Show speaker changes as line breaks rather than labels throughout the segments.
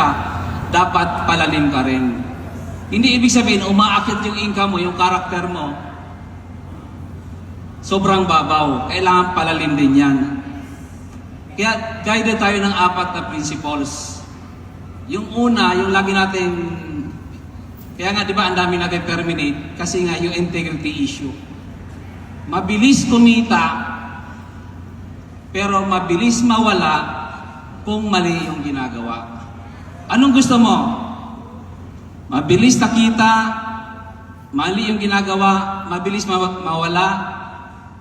ka, dapat palalim ka rin. Hindi ibig sabihin, umaakit yung income mo, yung karakter mo, sobrang babaw. Kailangan palalim din yan. Kaya guided tayo ng 4 na principles. Yung una, yung lagi natin, kaya nga di ba ang dami natin terminate, kasi nga yung integrity issue. Mabilis kumita, pero mabilis mawala kung mali yung ginagawa. Anong gusto mo? Mabilis nakita, mali yung ginagawa, mabilis mawala,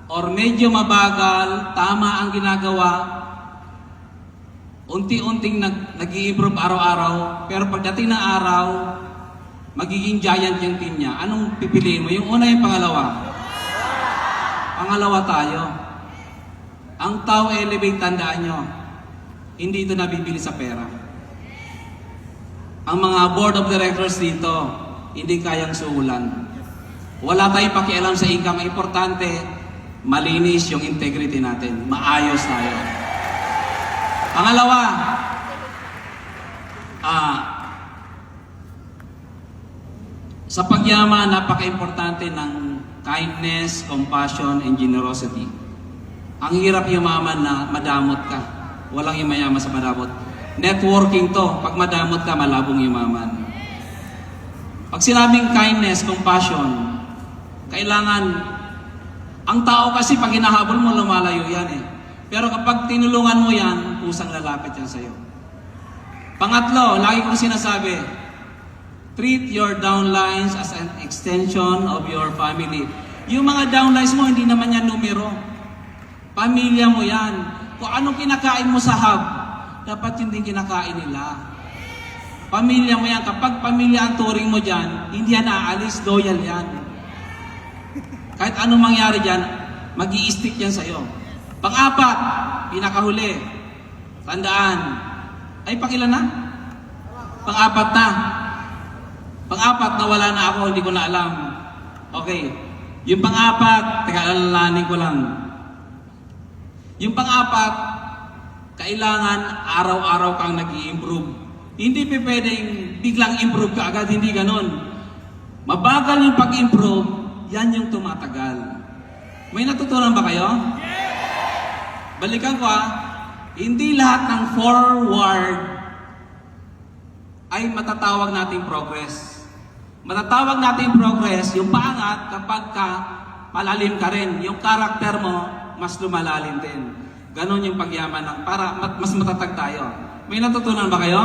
or medyo mabagal, tama ang ginagawa, unti-unting nag-i-improve araw-araw, pero pagdating ng araw, magiging giant yung team niya. Anong pipiliin mo? Yung una, yung pangalawa? Pangalawa tayo. Ang tao elevate, tandaan nyo, hindi ito nabibili sa pera. Ang mga board of directors dito, hindi kayang suhulan. Wala tayong pakialam sa income. Ang importante, malinis yung integrity natin. Maayos tayo. Pangalawa, sa pagyaman, napaka-importante ng kindness, compassion, and generosity. Ang hirap yumaman na madamot ka. Walang yumayaman sa madamot. Networking to. Pag madamot ka, malabong yumaman. Pag sinabing kindness, compassion, kailangan, ang tao kasi pag hinahabol mo, lumalayo yan eh. Pero kapag tinulungan mo yan, pusang lalapit yan sa'yo. Pangatlo, lagi kong sinasabi, treat your downlines as an extension of your family. Yung mga downlines mo, hindi naman yan numero. Pamilya mo yan. Kung anong kinakain mo sa hub, dapat yun din kinakain nila. Pamilya mo yan. Kapag pamilya ang turing mo dyan, hindi yan aalis, loyal yan. Kahit anong mangyari dyan, mag-i-stick yan sa'yo. Pang-apat, pinakahuli. Tandaan. Ay, pakilan na? Pang-apat na. Pang-apat na wala na ako, hindi ko na alam. Okay. Yung pang-apat, teka, alalahanin ko lang. Yung pang-apat, kailangan araw-araw kang nag-i-improve. Hindi pa pwedeng biglang improve ka agad, hindi ganon. Mabagal yung pag-improve, yan yung tumatagal. May natutunan ba kayo? Balikan ko hindi lahat ng forward ay matatawag nating progress. Matatawag nating progress, yung paangat kapag ka malalim ka rin. Yung karakter mo, mas lumalalim din. Ganon yung pagyaman para mas matatag tayo. May natutunan ba kayo?